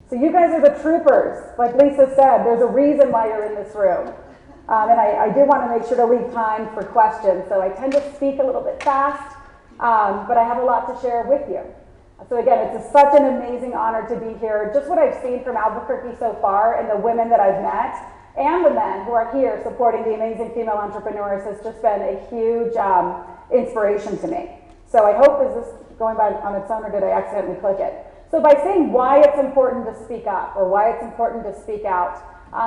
So you guys are the troopers. Like Lisa said, there's a reason why you're in this room. And I do want to make sure to leave time for questions. So I tend to speak a little bit fast, but I have a lot to share with you. So again, it's such an amazing honor to be here. Just what I've seen from Albuquerque so far and the women that I've met and the men who are here supporting the amazing female entrepreneurs has just been a huge inspiration to me. So I hope, is this going by on its own or did I accidentally click it? So by saying why it's important to speak up or why it's important to speak out,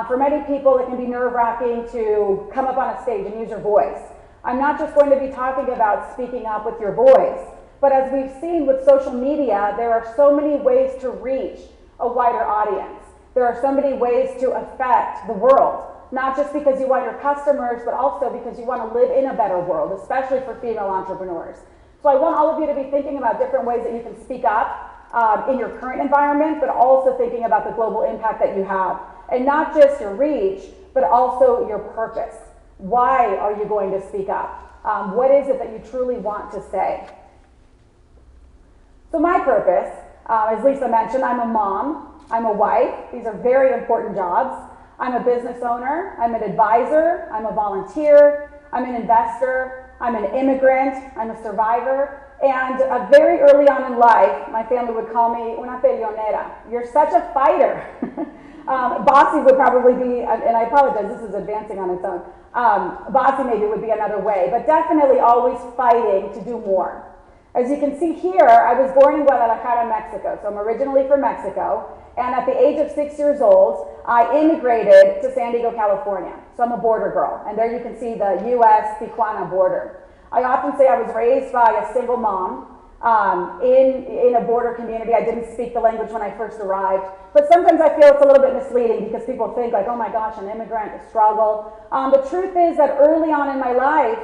for many people it can be nerve-wracking to come up on a stage and use your voice. I'm not just going to be talking about speaking up with your voice, but as we've seen with social media, there are so many ways to reach a wider audience. There are so many ways to affect the world, not just because you want your customers, but also because you want to live in a better world, especially for female entrepreneurs. So I want all of you to be thinking about different ways that you can speak up in your current environment, but also thinking about the global impact that you have. And not just your reach, but also your purpose. Why are you going to speak up? What is it that you truly want to say? So my purpose, as Lisa mentioned, I'm a mom, I'm a wife. These are very important jobs. I'm a business owner, I'm an advisor, I'm a volunteer, I'm an investor, I'm an immigrant, I'm a survivor. And very early on in life, my family would call me una peleonera. You're such a fighter. Bossy would probably be, and I apologize, this is advancing on its own. Bossy maybe would be another way, but definitely always fighting to do more. As you can see here, I was born in Guadalajara, Mexico. So I'm originally from Mexico. And at the age of 6 years old, I immigrated to San Diego, California. So I'm a border girl. And there you can see the U.S.-Tijuana border. I often say I was raised by a single mom in a border community. I didn't speak the language when I first arrived. But sometimes I feel it's a little bit misleading because people think like, oh my gosh, an immigrant, a struggle. The truth is that early on in my life,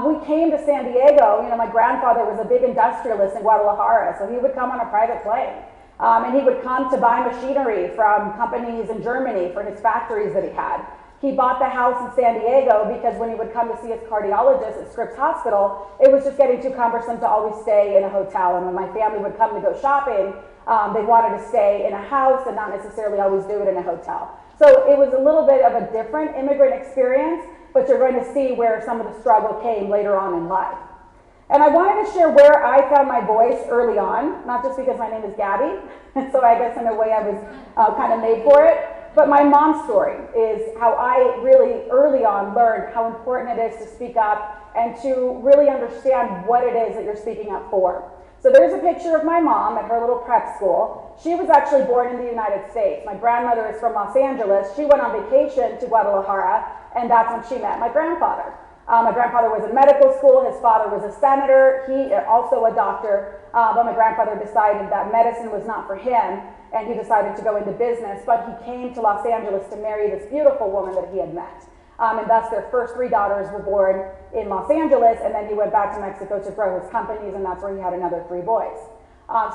we came to San Diego. You know, my grandfather was a big industrialist in Guadalajara, so he would come on a private plane. And he would come to buy machinery from companies in Germany for his factories that he had. He bought the house in San Diego because when he would come to see his cardiologist at Scripps Hospital, it was just getting too cumbersome to always stay in a hotel. And when my family would come to go shopping, they wanted to stay in a house and not necessarily always do it in a hotel. So it was a little bit of a different immigrant experience, but you're going to see where some of the struggle came later on in life. And I wanted to share where I found my voice early on, not just because my name is Gabby, so I guess in a way I was kind of made for it, but my mom's story is how I really early on learned how important it is to speak up and to really understand what it is that you're speaking up for. So there's a picture of my mom at her little prep school. She was actually born in the United States. My grandmother is from Los Angeles. She went on vacation to Guadalajara, and that's when she met my grandfather. My grandfather was in medical school, his father was a senator, he also a doctor, but my grandfather decided that medicine was not for him, and he decided to go into business, but he came to Los Angeles to marry this beautiful woman that he had met. And thus their first 3 daughters were born in Los Angeles, and then he went back to Mexico to grow his companies, and that's where he had another 3 boys.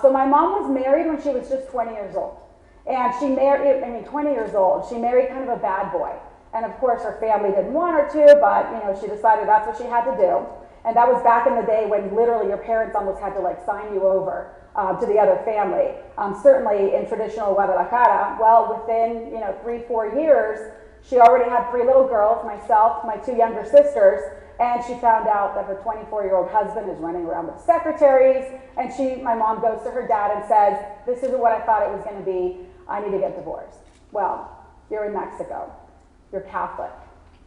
So my mom was married when she was just 20 years old. And she married, 20 years old, she married kind of a bad boy. And of course her family didn't want her to, but you know, she decided that's what she had to do. And that was back in the day when literally your parents almost had to like sign you over to the other family. Certainly in traditional Guadalajara, well, within 3-4 years, she already had 3 little girls, myself, my 2 younger sisters, and she found out that her 24-year-old husband is running around with secretaries, and my mom goes to her dad and says, this isn't what I thought it was going to be, I need to get divorced. Well, you're in Mexico. You're Catholic.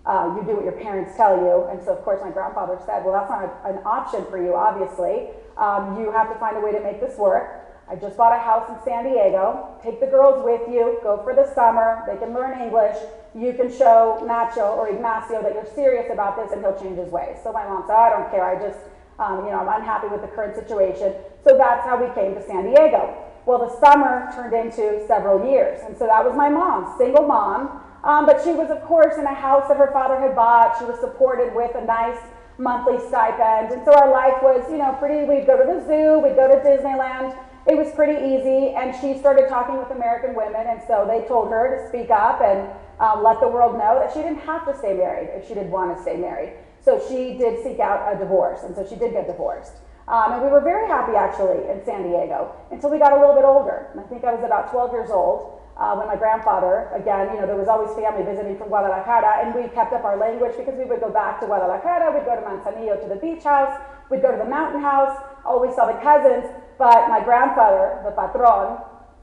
You do what your parents tell you. And so, of course, my grandfather said, well, that's not an option for you, obviously. You have to find a way to make this work. I just bought a house in San Diego. Take the girls with you. Go for the summer. They can learn English. You can show Nacho or Ignacio that you're serious about this, and he'll change his ways. So my mom said, I don't care. I just, I'm unhappy with the current situation. So that's how we came to San Diego. Well, the summer turned into several years. And so that was my mom, single mom. But she was, of course, in a house that her father had bought. She was supported with a nice monthly stipend. And so our life was, we'd go to the zoo, we'd go to Disneyland. It was pretty easy. And she started talking with American women. And so they told her to speak up and let the world know that she didn't have to stay married if she didn't want to stay married. So she did seek out a divorce. And so she did get divorced. And we were very happy actually in San Diego until we got a little bit older. And I think I was about 12 years old when my grandfather, again, you know, there was always family visiting from Guadalajara, and we kept up our language because we would go back to Guadalajara, we'd go to Manzanillo to the beach house, we'd go to the mountain house, always saw the cousins. But my grandfather, the patron,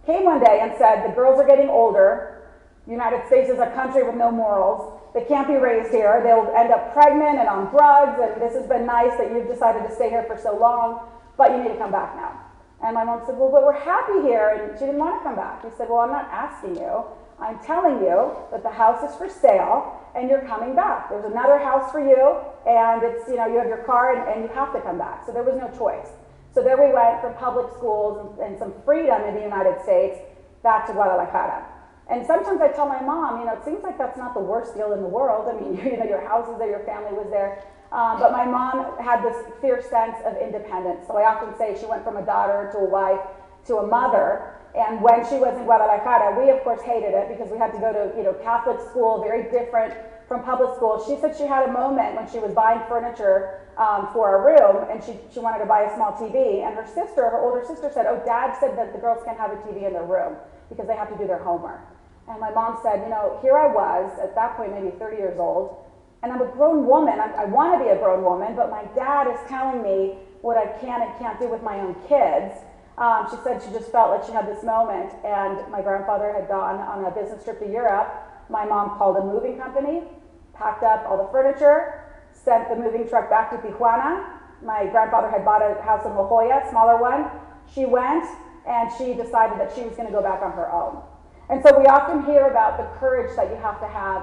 came one day and said, the girls are getting older, United States is a country with no morals, they can't be raised here, they'll end up pregnant and on drugs, and this has been nice that you've decided to stay here for so long, but you need to come back now. And my mom said, well, but we're happy here, and she didn't want to come back. He said, well, I'm not asking you, I'm telling you that the house is for sale, and you're coming back. There's another house for you, and it's, you know, you have your car, and you have to come back. So there was no choice. So there we went from public schools and some freedom in the United States back to Guadalajara. And sometimes I tell my mom, you know, it seems like that's not the worst deal in the world. I mean, you know, your house is there, your family was there. But my mom had this fierce sense of independence. So I often say she went from a daughter to a wife to a mother. And when she was in Guadalajara, we of course hated it because we had to go to, you know, Catholic school, very different from public school. She said she had a moment when she was buying furniture for a room, and she wanted to buy a small TV. And her sister, her older sister, said, oh, Dad said that the girls can't have a TV in their room because they have to do their homework. And my mom said, you know, here I was, at that point maybe 30 years old, and I'm a grown woman. I want to be a grown woman, but my dad is telling me what I can and can't do with my own kids. She said she just felt like she had this moment, and my grandfather had gone on a business trip to Europe. My mom called a moving company, packed up all the furniture, sent the moving truck back to Tijuana. My grandfather had bought a house in La Jolla, smaller one. She went, and she decided that she was going to go back on her own. And so we often hear about the courage that you have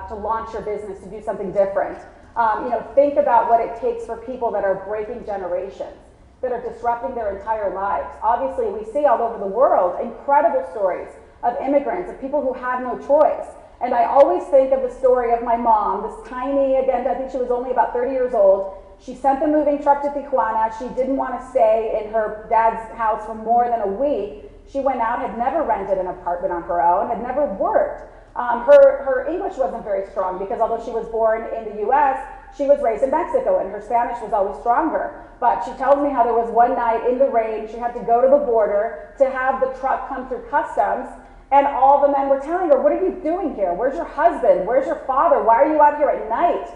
to launch your business, to do something different. You know, think about what it takes for people that are breaking generations, that are disrupting their entire lives. Obviously, we see all over the world incredible stories of immigrants, of people who have no choice. And I always think of the story of my mom, this tiny, again, I think she was only about 30 years old. She sent the moving truck to Tijuana. She didn't want to stay in her dad's house for more than a week. She went out, had never rented an apartment on her own, had never worked. Her English wasn't very strong because although she was born in the US, she was raised in Mexico, and her Spanish was always stronger. But she tells me how there was one night in the rain, she had to go to the border to have the truck come through customs, and all the men were telling her, what are you doing here? Where's your husband? Where's your father? Why are you out here at night?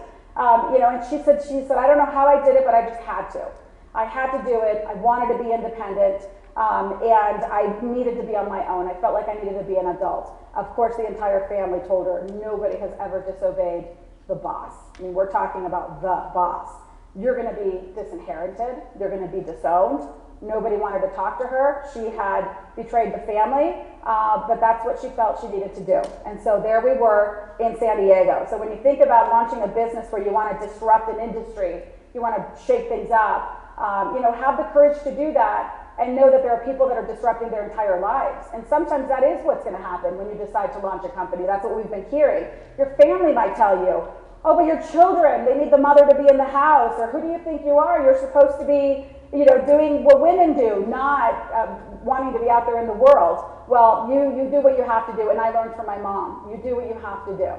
You know, and she said, I don't know how I did it, but I just had to. I had to do it. I wanted to be independent. And I needed to be on my own. I felt like I needed to be an adult. Of course, the entire family told her nobody has ever disobeyed the boss. I mean, we're talking about the boss. You're going to be disinherited. You're going to be disowned. Nobody wanted to talk to her. She had betrayed the family, but that's what she felt she needed to do. And so there we were in San Diego. So when you think about launching a business where you want to disrupt an industry, you want to shake things up, you know, have the courage to do that, and know that there are people that are disrupting their entire lives. And sometimes that is what's going to happen when you decide to launch a company. That's what we've been hearing. Your family might tell you, oh, but your children, they need the mother to be in the house, or who do you think you are? You're supposed to be, you know, doing what women do, not wanting to be out there in the world. Well, you do what you have to do, and I learned from my mom. You do what you have to do.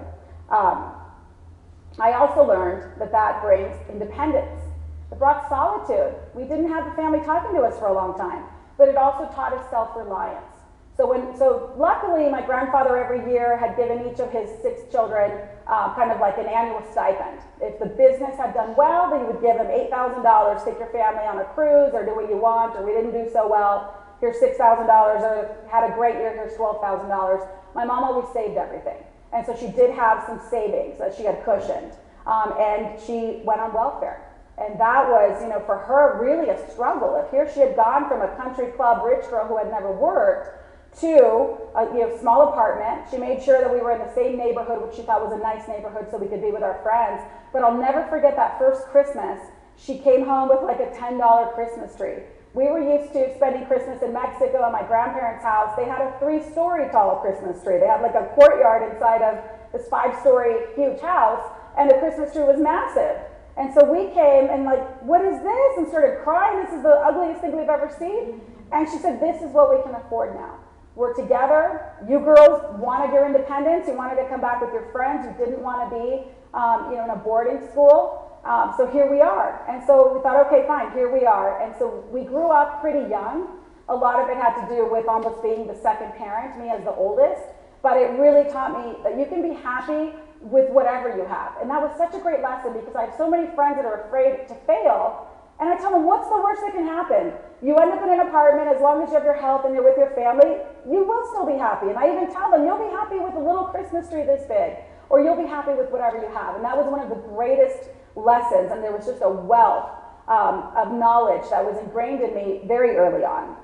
I also learned that brings independence. It brought solitude. We didn't have the family talking to us for a long time, but it also taught us self-reliance. So luckily, my grandfather every year had given each of his 6 children kind of like an annual stipend. If the business had done well, then he would give them $8,000, take your family on a cruise, or do what you want, or we didn't do so well, here's $6,000, or had a great year, here's $12,000. My mom always saved everything. And so she did have some savings that she had cushioned, and she went on welfare. And that was, you know, for her really a struggle. If here she had gone from a country club rich girl who had never worked to a small apartment. She made sure that we were in the same neighborhood, which she thought was a nice neighborhood, so we could be with our friends. But I'll never forget that first Christmas. She came home with like a $10 Christmas tree. We were used to spending Christmas in Mexico at my grandparents' house. They had a 3-story tall Christmas tree. They had like a courtyard inside of this 5-story huge house, and the Christmas tree was massive. And so we came and like, what is this? And started crying. This is the ugliest thing we've ever seen. And she said, this is what we can afford now. We're together. You girls wanted your independence. You wanted to come back with your friends. You didn't want to be, in a boarding school. So here we are. And so we thought, okay, fine, here we are. And so we grew up pretty young. A lot of it had to do with almost being the second parent, me as the oldest. But it really taught me that you can be happy with whatever you have. And that was such a great lesson because I have so many friends that are afraid to fail. And I tell them, what's the worst that can happen? You end up in an apartment, as long as you have your health and you're with your family, you will still be happy. And I even tell them, you'll be happy with a little Christmas tree this big, or you'll be happy with whatever you have. And that was one of the greatest lessons, and there was just a wealth of knowledge that was ingrained in me very early on.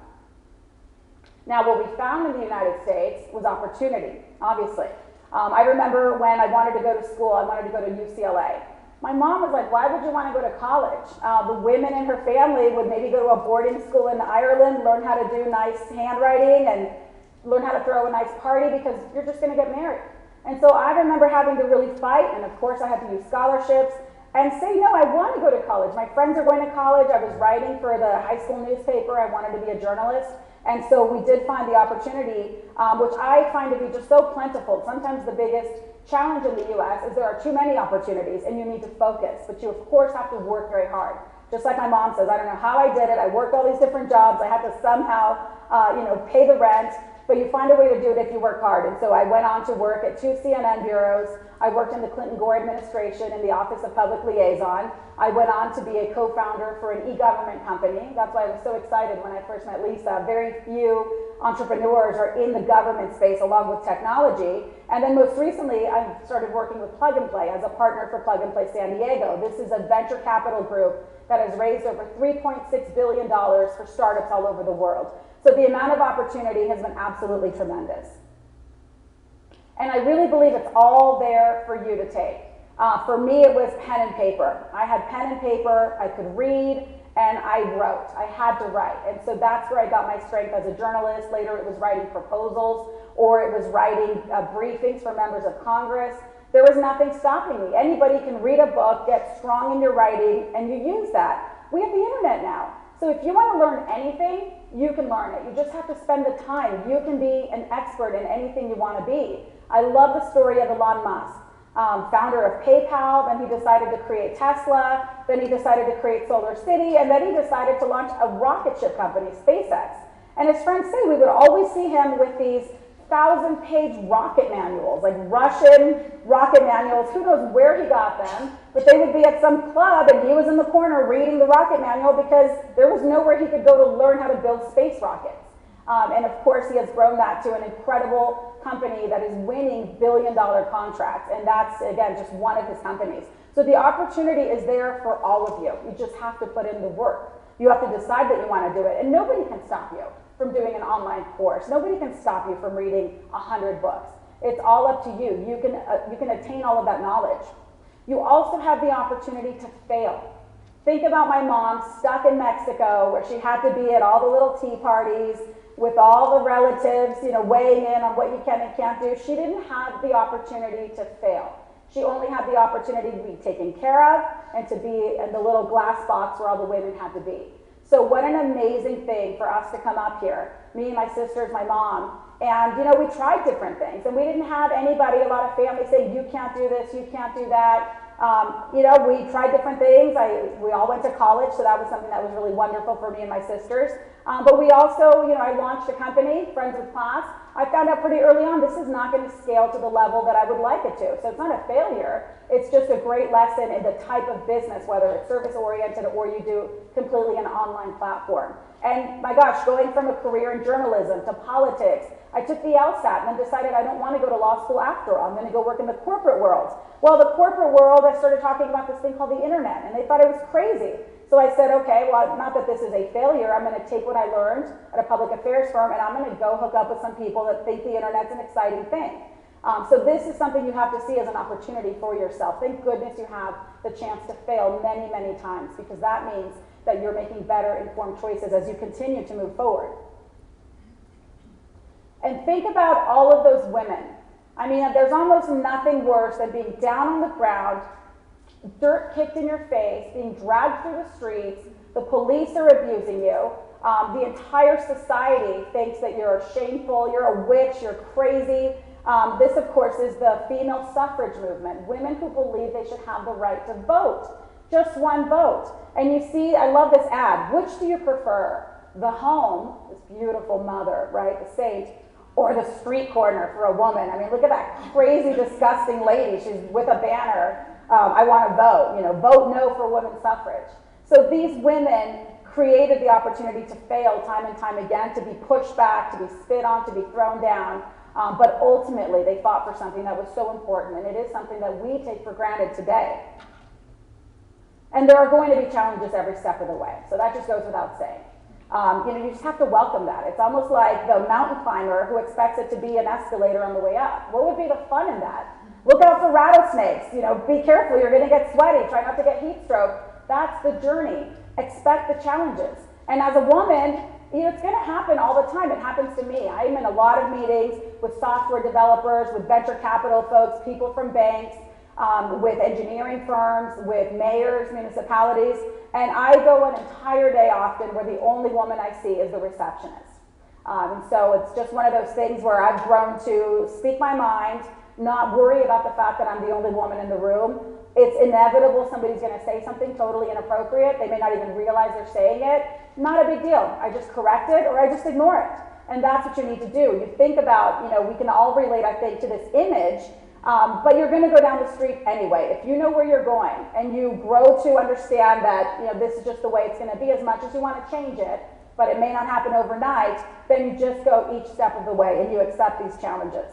Now, what we found in the United States was opportunity, obviously. I remember when I wanted to go to school, I wanted to go to UCLA. My mom was like, why would you want to go to college? The women in her family would maybe go to a boarding school in Ireland, learn how to do nice handwriting and learn how to throw a nice party because you're just going to get married. And so I remember having to really fight, and of course I had to use scholarships and say, no, I want to go to college. My friends are going to college. I was writing for the high school newspaper. I wanted to be a journalist. And so we did find the opportunity, which I find to be just so plentiful. Sometimes the biggest challenge in the US is there are too many opportunities and you need to focus, but you of course have to work very hard. Just like my mom says, I don't know how I did it. I worked all these different jobs. I had to somehow, pay the rent. But you find a way to do it if you work hard. And so I went on to work at 2 CNN bureaus. I worked in the Clinton-Gore administration in the Office of Public Liaison. I went on to be a co-founder for an e-government company. That's why I was so excited when I first met Lisa. Very few entrepreneurs are in the government space along with technology. And then most recently, I started working with Plug and Play as a partner for Plug and Play San Diego. This is a venture capital group that has raised over $3.6 billion for startups all over the world. So the amount of opportunity has been absolutely tremendous. And I really believe it's all there for you to take. For me, it was pen and paper. I had pen and paper, I could read, and I wrote. I had to write. And so that's where I got my strength as a journalist. Later, it was writing proposals, or it was writing briefings for members of Congress. There was nothing stopping me. Anybody can read a book, get strong in your writing, and you use that. We have the internet now. So if you want to learn anything, you can learn it. You just have to spend the time. You can be an expert in anything you want to be. I love the story of Elon Musk, founder of PayPal. Then he decided to create Tesla. Then he decided to create Solar City. And then he decided to launch a rocket ship company, SpaceX. And his friends say we would always see him with these 1,000-page rocket manuals, like Russian rocket manuals. Who knows where he got them, but they would be at some club and he was in the corner reading the rocket manual because there was nowhere he could go to learn how to build space rockets. And of course, he has grown that to an incredible company that is winning billion-dollar contracts. And that's, again, just one of his companies. So the opportunity is there for all of you. You just have to put in the work. You have to decide that you want to do it. And nobody can stop you from doing an online course. Nobody can stop you from reading 100 books. It's all up to you. You can attain all of that knowledge. You also have the opportunity to fail. Think about my mom stuck in Mexico where she had to be at all the little tea parties with all the relatives, weighing in on what you can and can't do. She didn't have the opportunity to fail. She only had the opportunity to be taken care of and to be in the little glass box where all the women had to be. So what an amazing thing for us to come up here, me and my sisters, my mom, and we tried different things, and we didn't have anybody, a lot of family saying, you can't do this, you can't do that. We tried different things. We all went to college, so that was something that was really wonderful for me and my sisters. But we also, I launched a company, Friends with Class. I found out pretty early on this is not going to scale to the level that I would like it to. So it's not a failure. It's just a great lesson in the type of business, whether it's service-oriented or you do completely an online platform. And my gosh, going from a career in journalism to politics, I took the LSAT and then decided I don't want to go to law school after all. I'm going to go work in the corporate world. Well, the corporate world, I started talking about this thing called the internet, and they thought it was crazy. So I said, okay, well, not that this is a failure. I'm going to take what I learned at a public affairs firm, and I'm going to go hook up with some people that think the internet's an exciting thing. So this is something you have to see as an opportunity for yourself. Thank goodness you have the chance to fail many, many times, because that means that you're making better informed choices as you continue to move forward. And think about all of those women. I mean, there's almost nothing worse than being down on the ground, dirt kicked in your face, being dragged through the streets, the police are abusing you, the entire society thinks that you're shameful, you're a witch, you're crazy. This, of course, is the female suffrage movement, women who believe they should have the right to vote. just one vote. And you see, I love this ad. Which do you prefer? The home, this beautiful mother, right, the saint, or the street corner for a woman? I mean, look at that crazy, disgusting lady. She's with a banner, I want to vote, vote no for women's suffrage. So these women created the opportunity to fail time and time again, to be pushed back, to be spit on, to be thrown down. But ultimately, they fought for something that was so important, and it is something that we take for granted today. And there are going to be challenges every step of the way, so that just goes without saying. You just have to welcome that. It's almost like the mountain climber who expects it to be an escalator on the way up. What would be the fun in that? Look out for rattlesnakes. Be careful. You're going to get sweaty. Try not to get heat stroke. That's the journey. Expect the challenges. And as a woman, it's going to happen all the time. It happens to me. I'm in a lot of meetings with software developers, with venture capital folks, people from banks, with engineering firms, with mayors, municipalities, and I go an entire day often where the only woman I see is the receptionist. And so it's just one of those things where I've grown to speak my mind, not worry about the fact that I'm the only woman in the room. It's inevitable somebody's going to say something totally inappropriate. They may not even realize they're saying it. Not a big deal. I just correct it or I just ignore it. And that's what you need to do. You think about, we can all relate, I think, to this image, but you're going to go down the street anyway. If you know where you're going and you grow to understand that, this is just the way it's going to be, as much as you want to change it, but it may not happen overnight, then you just go each step of the way and you accept these challenges.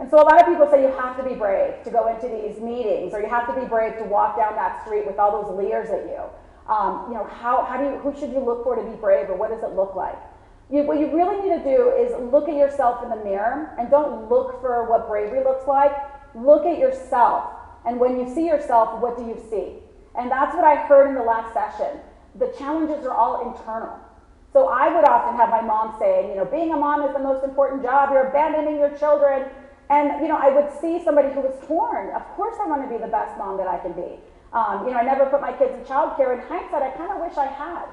And so a lot of people say you have to be brave to go into these meetings, or you have to be brave to walk down that street with all those leers at you. Who should you look for to be brave, or what does it look like? What you really need to do is look at yourself in the mirror, and don't look for what bravery looks like. Look at yourself, and when you see yourself, what do you see? And that's what I heard in the last session. The challenges are all internal. So I would often have my mom saying, being a mom is the most important job, you're abandoning your children. And, I would see somebody who was torn. Of course I want to be the best mom that I can be. I never put my kids in childcare. In hindsight, I kind of wish I had.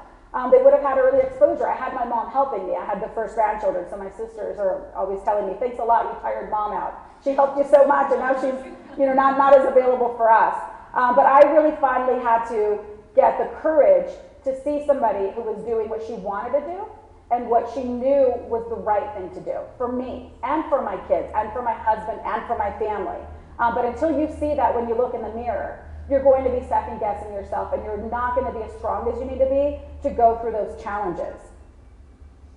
They would have had early exposure. I had my mom helping me. I had the first grandchildren, so my sisters are always telling me, thanks a lot, you tired mom out. She helped you so much, and now she's, not as available for us. But I really finally had to get the courage to see somebody who was doing what she wanted to do and what she knew was the right thing to do for me and for my kids and for my husband and for my family. But until you see that when you look in the mirror, you're going to be second guessing yourself, and you're not going to be as strong as you need to be to go through those challenges.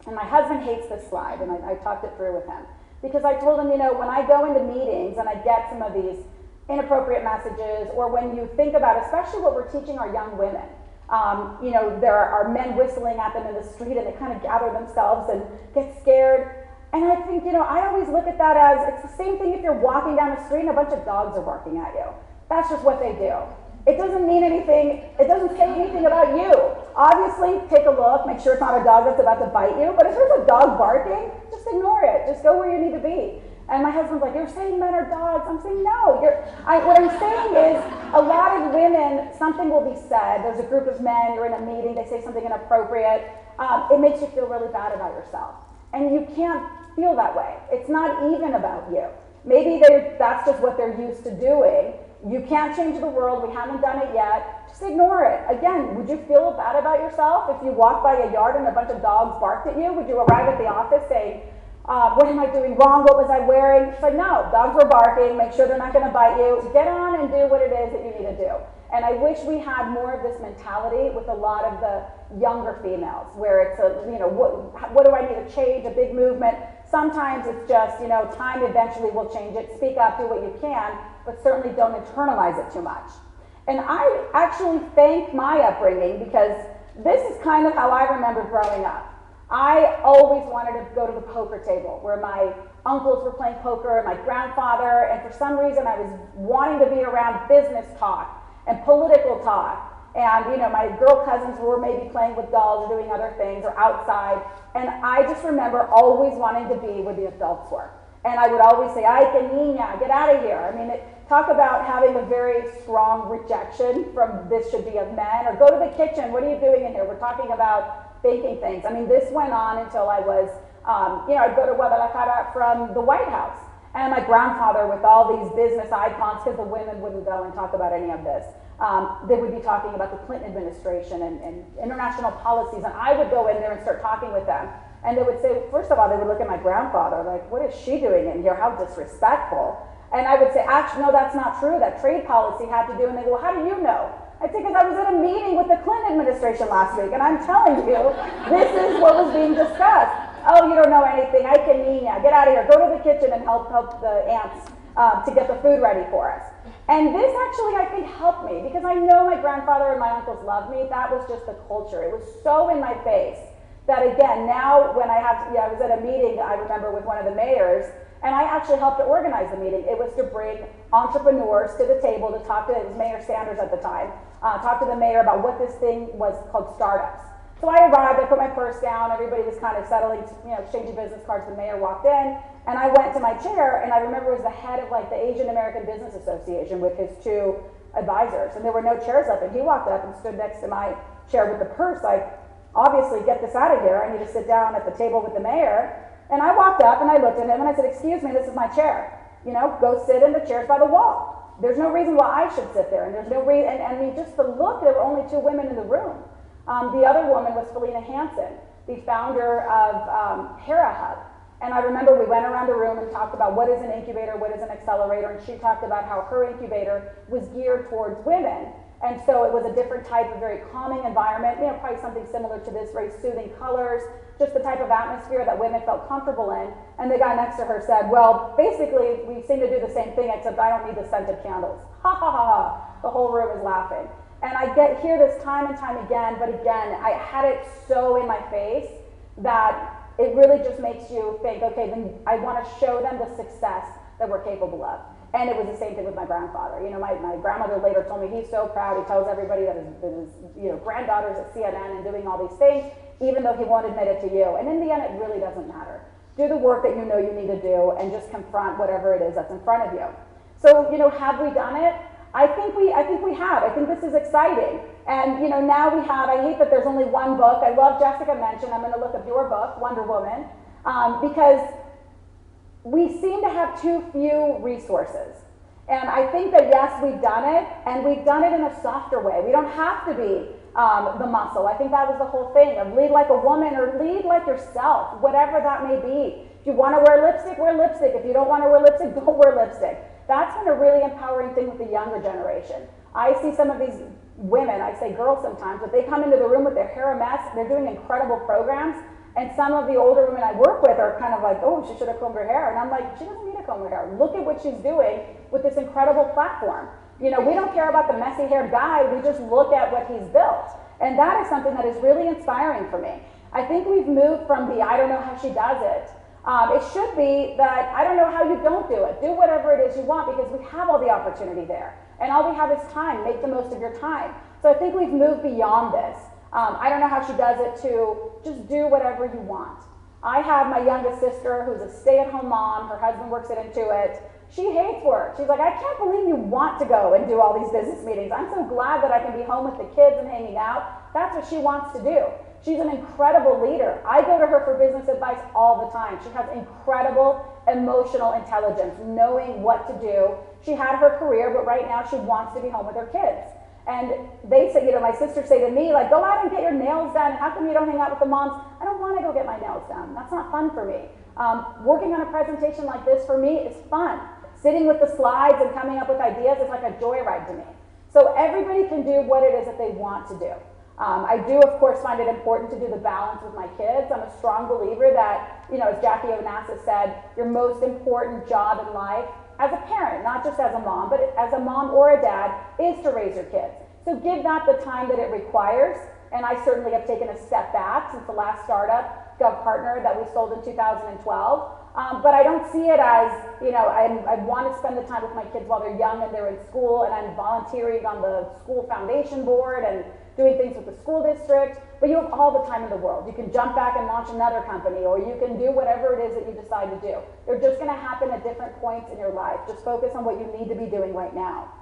And my husband hates this slide, and I talked it through with him, because I told him, when I go into meetings and I get some of these inappropriate messages, or when you think about, especially what we're teaching our young women, there are men whistling at them in the street, and they kind of gather themselves and get scared. And I think, I always look at that as, it's the same thing if you're walking down the street and a bunch of dogs are barking at you. That's just what they do. It doesn't mean anything, it doesn't say anything about you. Obviously, take a look, make sure it's not a dog that's about to bite you, but if there's a dog barking, just ignore it. Just go where you need to be. And my husband's like, you're saying men are dogs. I'm saying, no. What I'm saying is, a lot of women, something will be said. There's a group of men, you're in a meeting, they say something inappropriate. It makes you feel really bad about yourself. And you can't feel that way. It's not even about you. Maybe that's just what they're used to doing. You can't change the world. We haven't done it yet. Just ignore it. Again, would you feel bad about yourself if you walked by a yard and a bunch of dogs barked at you? Would you arrive at the office saying, what am I doing wrong? What was I wearing? She's like, no, dogs were barking. Make sure they're not going to bite you. Get on and do what it is that you need to do. And I wish we had more of this mentality with a lot of the younger females, where it's what do I need to change? A big movement. Sometimes it's just, time eventually will change it. Speak up, do what you can, but certainly don't internalize it too much. And I actually thank my upbringing, because this is kind of how I remember growing up. I always wanted to go to the poker table where my uncles were playing poker and my grandfather, and for some reason I was wanting to be around business talk and political talk. And my girl cousins were maybe playing with dolls or doing other things or outside. And I just remember always wanting to be where the adults were. And I would always say, ay, que niña, get out of here. I mean, talk about having a very strong rejection from this should be of men, or go to the kitchen, what are you doing in here? We're talking about baking things. I mean, this went on until I was, I'd go to Guadalajara from the White House. And my grandfather, with all these business icons, because the women wouldn't go and talk about any of this, they would be talking about the Clinton administration and international policies, and I would go in there and start talking with them. And they would say, first of all, they would look at my grandfather like, what is she doing in here? How disrespectful. And I would say, actually, no, that's not true. That trade policy had to do, and they go, well, how do you know? I think because I was at a meeting with the Clinton administration last week, and I'm telling you, this is what was being discussed. Oh, you don't know anything. I can mean ya. Get out of here. Go to the kitchen and help the aunts to get the food ready for us. And this actually, I think, helped me because I know my grandfather and my uncles loved me. That was just the culture. It was so in my face that, again, now when I was at a meeting, I remember, with one of the mayors, and I actually helped to organize the meeting. It was to bring entrepreneurs to the table to talk to, it was Mayor Sanders at the time, talk to the mayor about what this thing was called startups. So I arrived, I put my purse down, everybody was kind of settling, exchanging business cards. The mayor walked in, and I went to my chair, and I remember it was the head of like the Asian American Business Association with his two advisors, and there were no chairs up, and he walked up and stood next to my chair with the purse, like, obviously, get this out of here. I need to sit down at the table with the mayor. And I walked up and I looked at him and I said, excuse me, this is my chair. Go sit in the chairs by the wall. There's no reason why I should sit there. And there's no reason, and I mean, just the look, there were only two women in the room. The other woman was Felina Hansen, the founder of HauteCon. And I remember we went around the room and talked about what is an incubator, what is an accelerator, and she talked about how her incubator was geared towards women. And so it was a different type of very calming environment, probably something similar to this, very soothing colors, just the type of atmosphere that women felt comfortable in. And the guy next to her said, well, basically, we seem to do the same thing, except I don't need the scented candles. Ha ha ha ha. The whole room is laughing. And I hear this time and time again, but again, I had it so in my face that it really just makes you think, okay, then I want to show them the success that we're capable of. And it was the same thing with my grandfather. My grandmother later told me he's so proud. He tells everybody that his granddaughter's at CNN and doing all these things, even though he won't admit it to you. And in the end, it really doesn't matter. Do the work that you know you need to do and just confront whatever it is that's in front of you. So, have we done it? I think we have. I think this is exciting. And, now we have, I hate that there's only one book. I love Jessica mentioned, I'm going to look up your book, Wonder Woman, because we seem to have too few resources. And I think that, yes, we've done it, and we've done it in a softer way. We don't have to be the muscle. I think that was the whole thing of lead like a woman or lead like yourself, whatever that may be. If you want to wear lipstick, wear lipstick. If you don't want to wear lipstick, don't wear lipstick. That's been a really empowering thing with the younger generation. I see some of these women, I say girls sometimes, but they come into the room with their hair a mess. They're doing incredible programs. And some of the older women I work with are kind of like, oh, she should have combed her hair. And I'm like, she doesn't need to comb her hair. Look at what she's doing with this incredible platform. We don't care about the messy-haired guy. We just look at what he's built. And that is something that is really inspiring for me. I think we've moved from the, I don't know how she does it. It should be that, I don't know how you don't do it. Do whatever it is you want because we have all the opportunity there. And all we have is time. Make the most of your time. So I think we've moved beyond this. I don't know how she does it to just do whatever you want. I have my youngest sister who's a stay-at-home mom. Her husband works at Intuit. She hates work. She's like, I can't believe you want to go and do all these business meetings. I'm so glad that I can be home with the kids and hanging out. That's what she wants to do. She's an incredible leader. I go to her for business advice all the time. She has incredible emotional intelligence, knowing what to do. She had her career, but right now she wants to be home with her kids. And they say, my sisters say to me, like, go out and get your nails done. How come you don't hang out with the moms? I don't want to go get my nails done. That's not fun for me. Working on a presentation like this for me is fun. Sitting with the slides and coming up with ideas is like a joyride to me. So everybody can do what it is that they want to do. I do, of course, find it important to do the balance with my kids. I'm a strong believer that, as Jackie Onassis said, your most important job in life as a parent, not just as a mom, but as a mom or a dad, is to raise your kids. So give that the time that it requires. And I certainly have taken a step back since the last startup, GovPartner, that we sold in 2012. But I don't see it as, I want to spend the time with my kids while they're young and they're in school, and I'm volunteering on the school foundation board and doing things with the school district, but you have all the time in the world. You can jump back and launch another company, or you can do whatever it is that you decide to do. They're just going to happen at different points in your life. Just focus on what you need to be doing right now.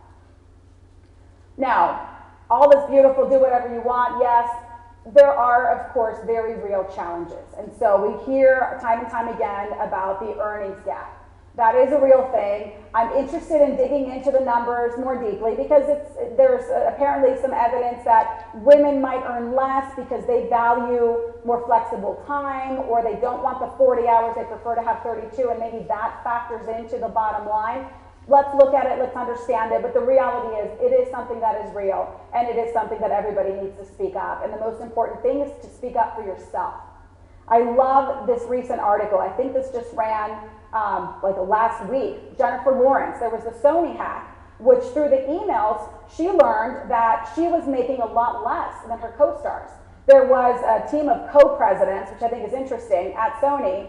Now, all this beautiful, do whatever you want, yes, there are, of course, very real challenges. And so we hear time and time again about the earnings gap. That is a real thing. I'm interested in digging into the numbers more deeply because there's apparently some evidence that women might earn less because they value more flexible time, or they don't want the 40 hours, they prefer to have 32, and maybe that factors into the bottom line. Let's look at it, let's understand it, but the reality is it is something that is real, and it is something that everybody needs to speak up, and the most important thing is to speak up for yourself. I love this recent article. I think this just ran like last week. Jennifer Lawrence, there was the Sony hack, which through the emails, she learned that she was making a lot less than her co-stars. There was a team of co-presidents, which I think is interesting, at Sony,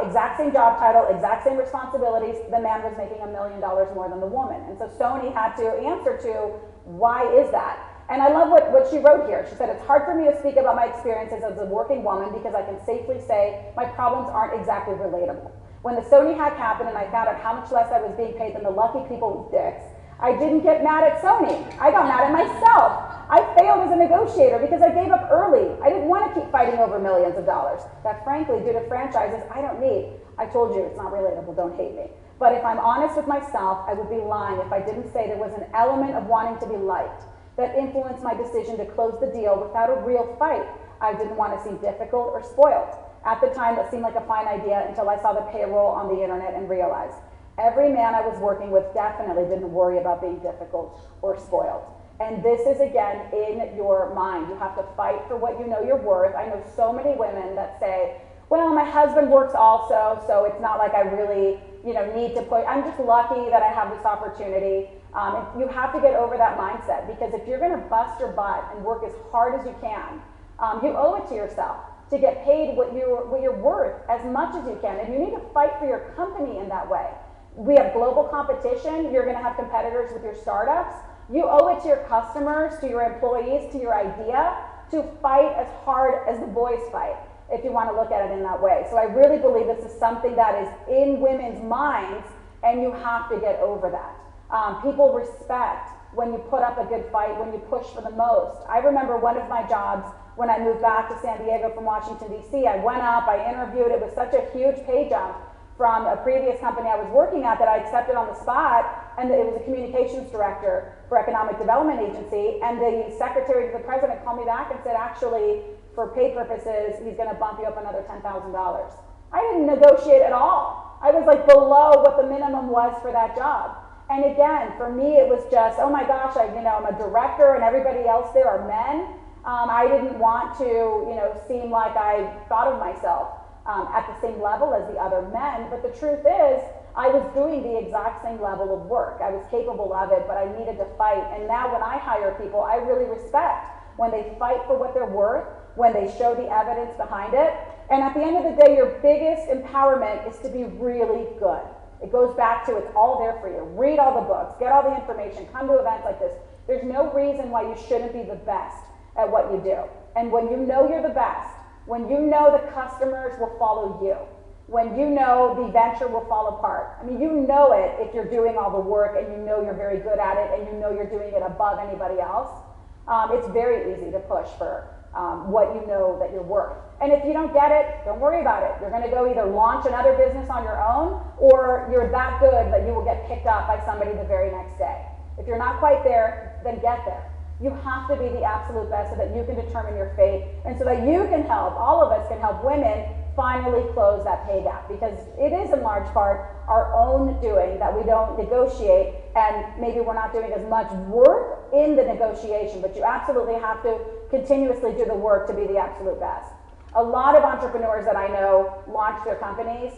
exact same job title, exact same responsibilities. The man was making $1 million more than the woman. And so Sony had to answer to, why is that? And I love what she wrote here. She said, it's hard for me to speak about my experiences as a working woman because I can safely say my problems aren't exactly relatable. When the Sony hack happened and I found out how much less I was being paid than the lucky people with dicks, I didn't get mad at Sony. I got mad at myself. I failed as a negotiator because I gave up early. I didn't want to keep fighting over millions of dollars that, frankly, due to franchises, I don't need. I told you, it's not relatable, don't hate me. But if I'm honest with myself, I would be lying if I didn't say there was an element of wanting to be liked that influenced my decision to close the deal without a real fight. I didn't want to seem difficult or spoiled. At the time, that seemed like a fine idea until I saw the payroll on the internet and realized every man I was working with definitely didn't worry about being difficult or spoiled. And this is, again, in your mind. You have to fight for what you know you're worth. I know so many women that say, well, my husband works also, so it's not like I really, need to put, I'm just lucky that I have this opportunity. You have to get over that mindset, because if you're gonna bust your butt and work as hard as you can, you owe it to yourself to get paid what you're worth as much as you can. And you need to fight for your company in that way. We have global competition. You're gonna have competitors with your startups. You owe it to your customers, to your employees, to your idea, to fight as hard as the boys fight, if you want to look at it in that way. So I really believe this is something that is in women's minds, and you have to get over that. People respect when you put up a good fight, when you push for the most. I remember one of my jobs when I moved back to San Diego from Washington, D.C. I went up, I interviewed. It was such a huge pay jump from a previous company I was working at that I accepted on the spot, and it was a communications director for Economic Development Agency, and the secretary to the president called me back and said, actually, for pay purposes, he's gonna bump you up another $10,000. I didn't negotiate at all. I was like below what the minimum was for that job. And again, for me, it was just, oh my gosh, I'm a director and everybody else there are men. I didn't want to, seem like I thought of myself at the same level as the other men, but the truth is, I was doing the exact same level of work. I was capable of it, but I needed to fight. And now when I hire people, I really respect when they fight for what they're worth, when they show the evidence behind it. And at the end of the day, your biggest empowerment is to be really good. It goes back to, it's all there for you. Read all the books, get all the information, come to events like this. There's no reason why you shouldn't be the best at what you do. And when you know you're the best, when you know the customers will follow you, when you know the venture will fall apart. I mean, you know it if you're doing all the work and you know you're very good at it and you know you're doing it above anybody else. It's very easy to push for what you know that you're worth. And if you don't get it, don't worry about it. You're gonna go either launch another business on your own, or you're that good that you will get picked up by somebody the very next day. If you're not quite there, then get there. You have to be the absolute best so that you can determine your fate, and so that you can help, all of us can help women finally close that pay gap, because it is in large part our own doing that we don't negotiate, and maybe we're not doing as much work in the negotiation, but you absolutely have to continuously do the work to be the absolute best. A lot of entrepreneurs that I know launched their companies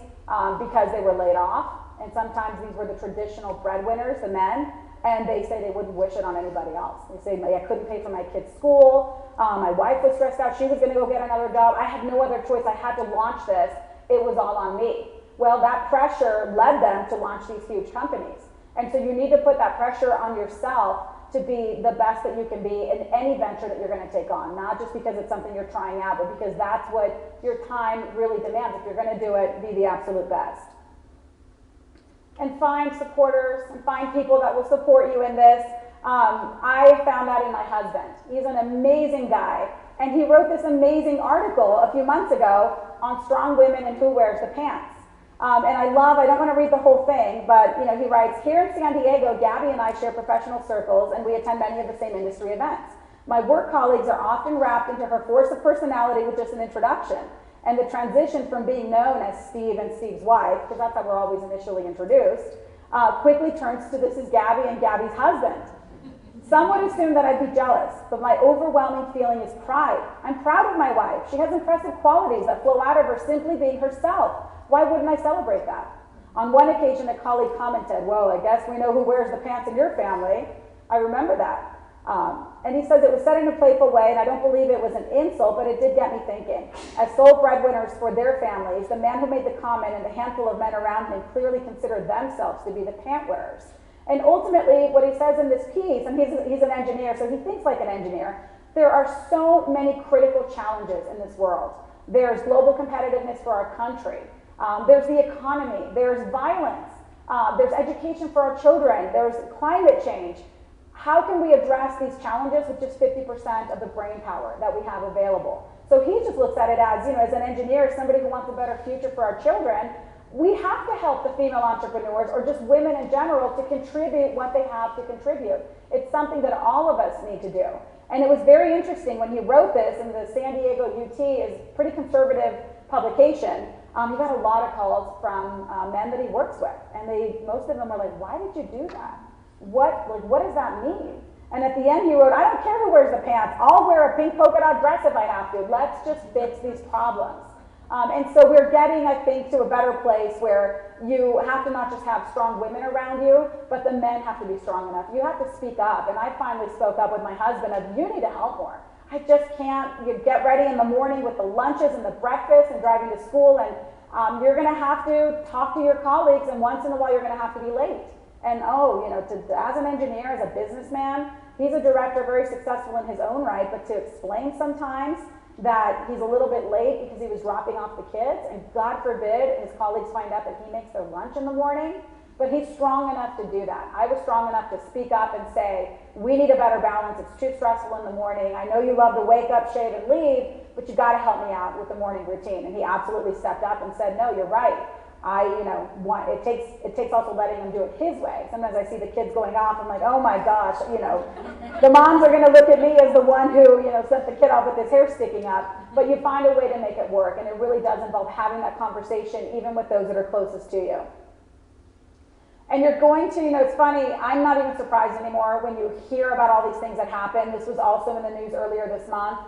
because they were laid off, and sometimes these were the traditional breadwinners, the men, and they say they wouldn't wish it on anybody else. They say, I couldn't pay for my kid's school, my wife was stressed out, she was gonna go get another job, I had no other choice, I had to launch this, it was all on me. Well, that pressure led them to launch these huge companies. And so you need to put that pressure on yourself to be the best that you can be in any venture that you're gonna take on, not just because it's something you're trying out, but because that's what your time really demands. If you're gonna do it, be the absolute best. And find supporters and find people that will support you in this. I found that in my husband. He's an amazing guy, and he wrote this amazing article a few months ago on strong women and who wears the pants. And I don't want to read the whole thing, but he writes, here in San Diego, Gabby and I share professional circles and we attend many of the same industry events. My work colleagues are often wrapped into her force of personality with just an introduction. And the transition from being known as Steve and Steve's wife, because that's how we're always initially introduced, quickly turns to this is Gabby and Gabby's husband. Some would assume that I'd be jealous, but my overwhelming feeling is pride. I'm proud of my wife. She has impressive qualities that flow out of her simply being herself. Why wouldn't I celebrate that? On one occasion, a colleague commented, well, I guess we know who wears the pants in your family. I remember that. And he says it was said in a playful way, and I don't believe it was an insult, but it did get me thinking. As sole breadwinners for their families, the man who made the comment and the handful of men around him clearly considered themselves to be the pant wearers. And ultimately, what he says in this piece, and he's an engineer, so he thinks like an engineer, there are so many critical challenges in this world. There's global competitiveness for our country. There's the economy. There's violence. There's education for our children. There's climate change. How can we address these challenges with just 50% of the brain power that we have available? So he just looks at it as, as an engineer, somebody who wants a better future for our children, we have to help the female entrepreneurs, or just women in general, to contribute what they have to contribute. It's something that all of us need to do. And it was very interesting when he wrote this, and the San Diego UT is a pretty conservative publication. He got a lot of calls from men that he works with, and most of them were like, why did you do that? What does that mean? And at the end he wrote, I don't care who wears the pants. I'll wear a pink polka dot dress if I have to. Let's just fix these problems. And so we're getting, I think, to a better place where you have to not just have strong women around you, but the men have to be strong enough. You have to speak up. And I finally spoke up with my husband of, you need to help more. I just can't. You get ready in the morning with the lunches and the breakfast and driving to school, and you're going to have to talk to your colleagues, and once in a while you're going to have to be late. And as an engineer, as a businessman, he's a director, very successful in his own right, but to explain sometimes that he's a little bit late because he was dropping off the kids, and God forbid his colleagues find out that he makes their lunch in the morning, but he's strong enough to do that. I was strong enough to speak up and say, we need a better balance. It's too stressful in the morning. I know you love to wake up, shave, and leave, but you got to help me out with the morning routine. And he absolutely stepped up and said, no, you're right. It takes also letting him do it his way. Sometimes I see the kids going off, I'm like, oh my gosh, the moms are going to look at me as the one who, sent the kid off with his hair sticking up. But you find a way to make it work, and it really does involve having that conversation, even with those that are closest to you. And you're going to, it's funny, I'm not even surprised anymore when you hear about all these things that happen. This was also in the news earlier this month.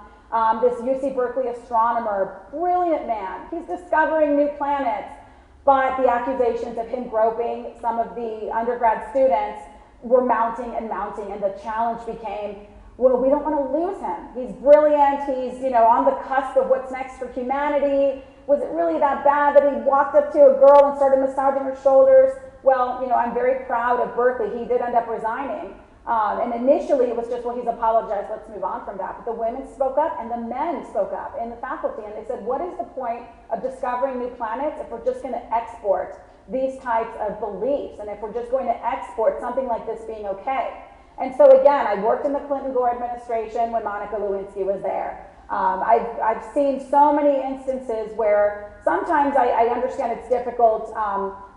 This UC Berkeley astronomer, brilliant man, he's discovering new planets. But the accusations of him groping some of the undergrad students were mounting and mounting, and the challenge became, well, we don't want to lose him. He's brilliant, he's on the cusp of what's next for humanity. Was it really that bad that he walked up to a girl and started massaging her shoulders? Well, I'm very proud of Berkeley. He did end up resigning. And initially it was just, well, he's apologized, let's move on from that. But the women spoke up and the men spoke up in the faculty, and they said, what is the point of discovering new planets if we're just going to export these types of beliefs, and if we're just going to export something like this being okay? And so again, I worked in the Clinton-Gore administration when Monica Lewinsky was there. I've seen so many instances where sometimes I understand it's difficult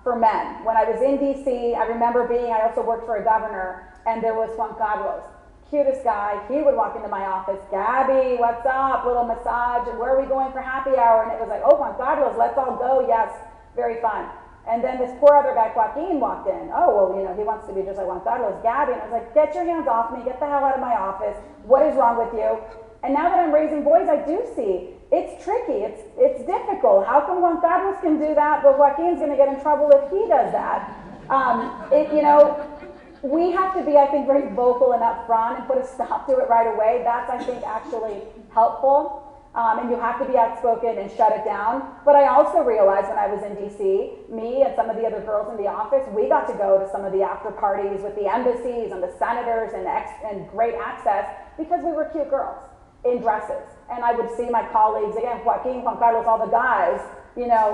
for men. When I was in DC, I remember I also worked for a governor, and there was Juan Carlos, cutest guy. He would walk into my office, Gabby, what's up, little massage, and where are we going for happy hour? And it was like, oh, Juan Carlos, let's all go, yes, very fun. And then this poor other guy, Joaquin, walked in. Oh, well, he wants to be just like Juan Carlos, Gabby. And I was like, get your hands off me, get the hell out of my office. What is wrong with you? And now that I'm raising boys, I do see it's tricky, it's difficult. How come Juan Carlos can do that, but Joaquin's gonna get in trouble if he does that? We have to be, I think, very vocal and upfront and put a stop to it right away. That's, I think, actually helpful. And you have to be outspoken and shut it down. But I also realized when I was in DC, me and some of the other girls in the office, we got to go to some of the after parties with the embassies and the senators and great access because we were cute girls in dresses. And I would see my colleagues, again, Joaquin, Juan Carlos, all the guys,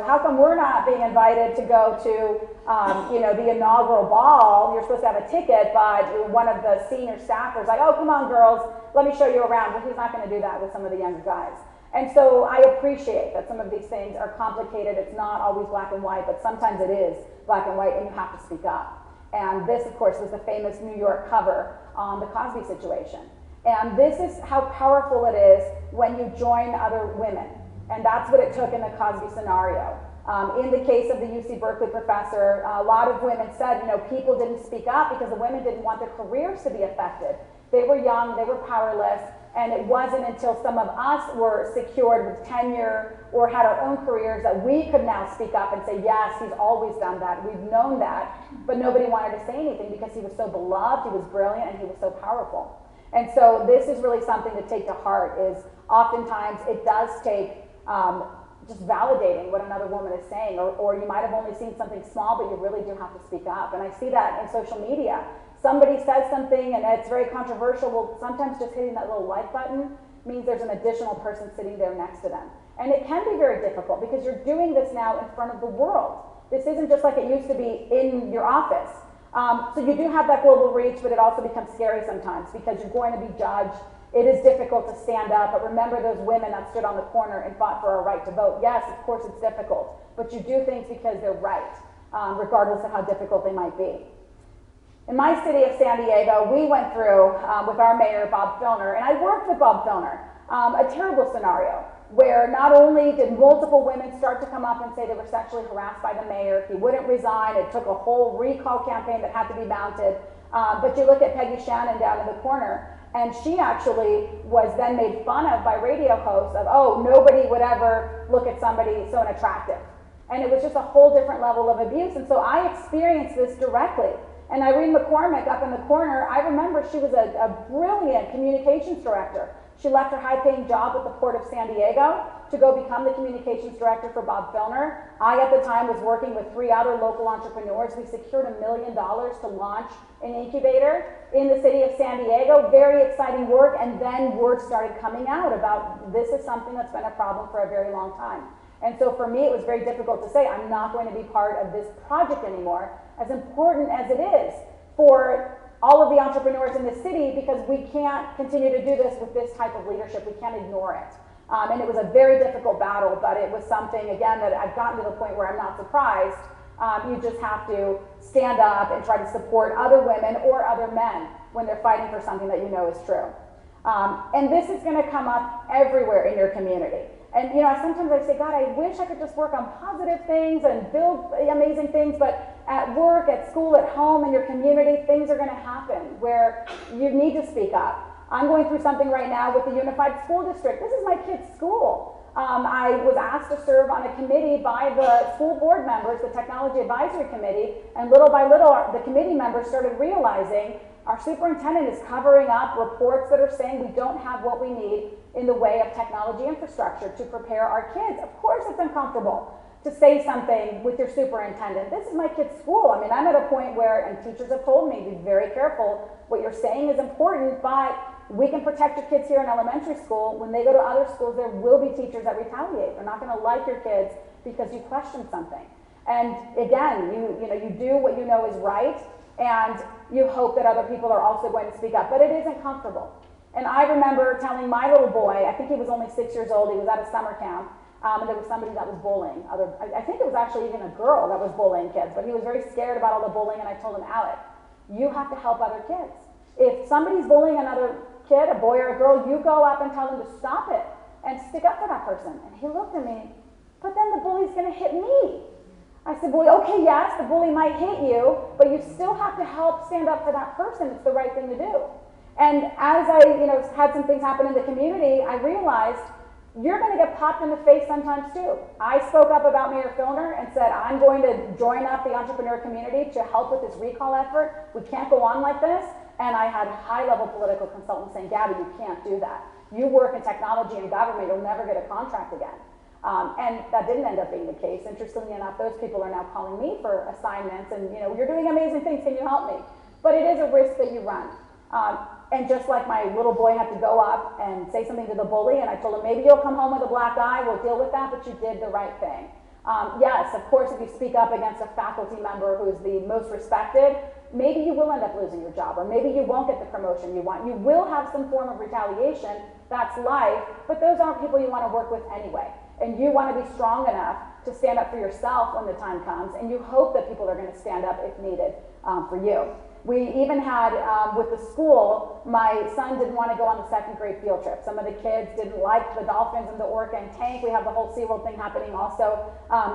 how come we're not being invited to go to, the inaugural ball? You're supposed to have a ticket, but one of the senior staffers like, oh, come on, girls, let me show you around. Well, he's not going to do that with some of the younger guys. And so I appreciate that some of these things are complicated. It's not always black and white, but sometimes it is black and white, and you have to speak up. And this, of course, was the famous New York cover on the Cosby situation. And this is how powerful it is when you join other women. And that's what it took in the Cosby scenario. In the case of the UC Berkeley professor, a lot of women said, people didn't speak up because the women didn't want their careers to be affected. They were young, they were powerless, and it wasn't until some of us were secured with tenure or had our own careers that we could now speak up and say, yes, he's always done that, we've known that, but nobody wanted to say anything because he was so beloved, he was brilliant, and he was so powerful. And so this is really something to take to heart, is oftentimes it does take just validating what another woman is saying, or you might have only seen something small, but you really do have to speak up. And I see that in social media. Somebody says something and it's very controversial. Well, sometimes just hitting that little like button means there's an additional person sitting there next to them. And it can be very difficult because you're doing this now in front of the world. This isn't just like it used to be in your office. So you do have that global reach, but it also becomes scary sometimes because you're going to be judged. It is difficult to stand up, but remember those women that stood on the corner and fought for our right to vote. Yes, of course it's difficult, but you do things because they're right, regardless of how difficult they might be. In my city of San Diego, we went through, with our mayor, Bob Filner, and I worked with Bob Filner, a terrible scenario where not only did multiple women start to come up and say they were sexually harassed by the mayor, he wouldn't resign, it took a whole recall campaign that had to be mounted, but you look at Peggy Shannon down in the corner, and she actually was then made fun of by radio hosts of, oh, nobody would ever look at somebody so unattractive. And it was just a whole different level of abuse. And so I experienced this directly. And Irene McCormick up in the corner, I remember she was a brilliant communications director. She left her high-paying job with the Port of San Diego to go become the communications director for Bob Filner. I, at the time, was working with 3 other local entrepreneurs. We secured $1 million to launch an incubator in the city of San Diego. Very exciting work, and then word started coming out about this is something that's been a problem for a very long time. And so for me, it was very difficult to say, I'm not going to be part of this project anymore, as important as it is for all of the entrepreneurs in the city, because we can't continue to do this with this type of leadership. We can't ignore it. And it was a very difficult battle, but it was something, again, that I've gotten to the point where I'm not surprised. You just have to stand up and try to support other women or other men when they're fighting for something that you know is true. And this is going to come up everywhere in your community. And sometimes I say, God, I wish I could just work on positive things and build amazing things, but at work, at school, at home, in your community, things are going to happen where you need to speak up. I'm going through something right now with the Unified School District. This is my kid's school. I was asked to serve on a committee by the school board members, the Technology Advisory Committee, and little by little, the committee members started realizing our superintendent is covering up reports that are saying we don't have what we need in the way of technology infrastructure to prepare our kids. Of course it's uncomfortable to say something with your superintendent. This is my kid's school. I mean, I'm at a point where, and teachers have told me, be very careful, what you're saying is important, but we can protect your kids here in elementary school. When they go to other schools, there will be teachers that retaliate. They're not going to like your kids because you question something. And again, you do what you know is right, and you hope that other people are also going to speak up, but it isn't comfortable. And I remember telling my little boy, I think he was only 6 years old, he was at a summer camp, and there was somebody that was bullying. I think it was actually even a girl that was bullying kids, but he was very scared about all the bullying, and I told him, Alec, you have to help other kids. If somebody's bullying another kid, a boy or a girl, you go up and tell them to stop it and stick up for that person. And he looked at me, but then the bully's going to hit me. I said, well, okay, yes, the bully might hit you, but you still have to help stand up for that person. It's the right thing to do. And as I had some things happen in the community, I realized you're going to get popped in the face sometimes too. I spoke up about Mayor Filner and said, I'm going to join up the entrepreneur community to help with this recall effort. We can't go on like this. And I had high-level political consultants saying, Gabby, you can't do that. You work in technology and government, you'll never get a contract again. And that didn't end up being the case. Interestingly enough, those people are now calling me for assignments and, you're doing amazing things, can you help me? But it is a risk that you run. And just like my little boy had to go up and say something to the bully, and I told him, maybe you'll come home with a black eye, we'll deal with that, but you did the right thing. Yes, of course, if you speak up against a faculty member who's the most respected, maybe you will end up losing your job, or maybe you won't get the promotion you want. You will have some form of retaliation, that's life, but those aren't people you want to work with anyway. And you want to be strong enough to stand up for yourself when the time comes, and you hope that people are going to stand up if needed for you. We even had, with the school, my son didn't want to go on the second grade field trip. Some of the kids didn't like the dolphins and the orca and tank. We have the whole SeaWorld thing happening also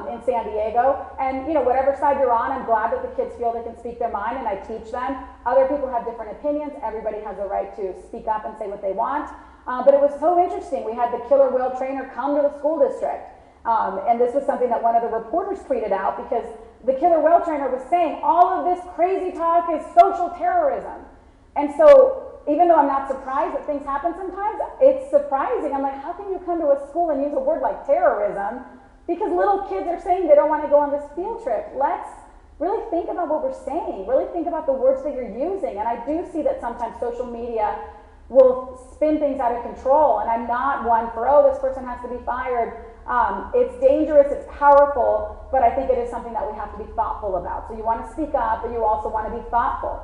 in San Diego. And, you know, whatever side you're on, I'm glad that the kids feel they can speak their mind, and I teach them. Other people have different opinions. Everybody has a right to speak up and say what they want. But it was so interesting. We had the killer whale trainer come to the school district. And this was something that one of the reporters tweeted out, because the killer whale trainer was saying all of this crazy talk is social terrorism. And so even though I'm not surprised that things happen sometimes, it's surprising. I'm like, how can you come to a school and use a word like terrorism? Because little kids are saying they don't want to go on this field trip. Let's really think about what we're saying. Really think about the words that you're using. And I do see that sometimes social media will spin things out of control. And I'm not one for, oh, this person has to be fired. It's dangerous, it's powerful, but I think it is something that we have to be thoughtful about. So you want to speak up, but you also want to be thoughtful.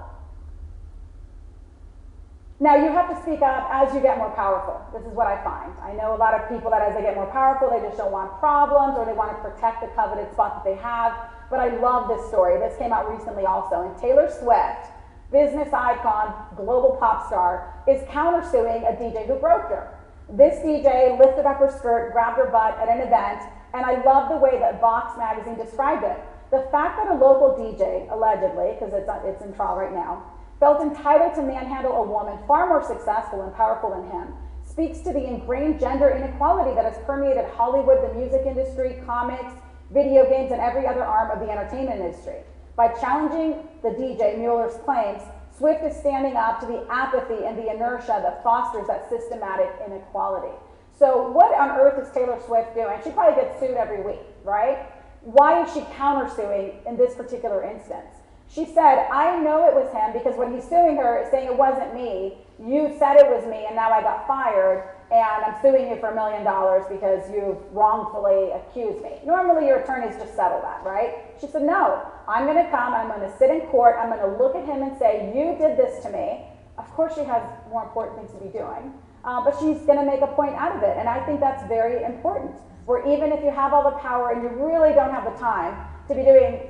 Now, you have to speak up as you get more powerful. This is what I find. I know a lot of people that as they get more powerful, they just don't want problems, or they want to protect the coveted spot that they have. But I love this story. This came out recently also. And Taylor Swift, business icon, global pop star, is countersuing a DJ who groped her. This DJ lifted up her skirt, grabbed her butt at an event, and I love the way that Vox magazine described it. The fact that a local DJ, allegedly, because it's in trial right now, felt entitled to manhandle a woman far more successful and powerful than him speaks to the ingrained gender inequality that has permeated Hollywood, the music industry, comics, video games, and every other arm of the entertainment industry. By challenging the DJ Mueller's claims, Swift is standing up to the apathy and the inertia that fosters that systematic inequality. So what on earth is Taylor Swift doing? She probably gets sued every week, right? Why is she countersuing in this particular instance? She said, I know it was him because when he's suing her, saying it wasn't me, you said it was me and now I got fired and I'm suing you for $1 million because you've wrongfully accused me. Normally your attorneys just settle that, right? She said, no, I'm gonna come, I'm gonna sit in court, I'm gonna look at him and say, you did this to me. Of course she has more important things to be doing, but she's gonna make a point out of it. And I think that's very important, where even if you have all the power and you really don't have the time to be doing,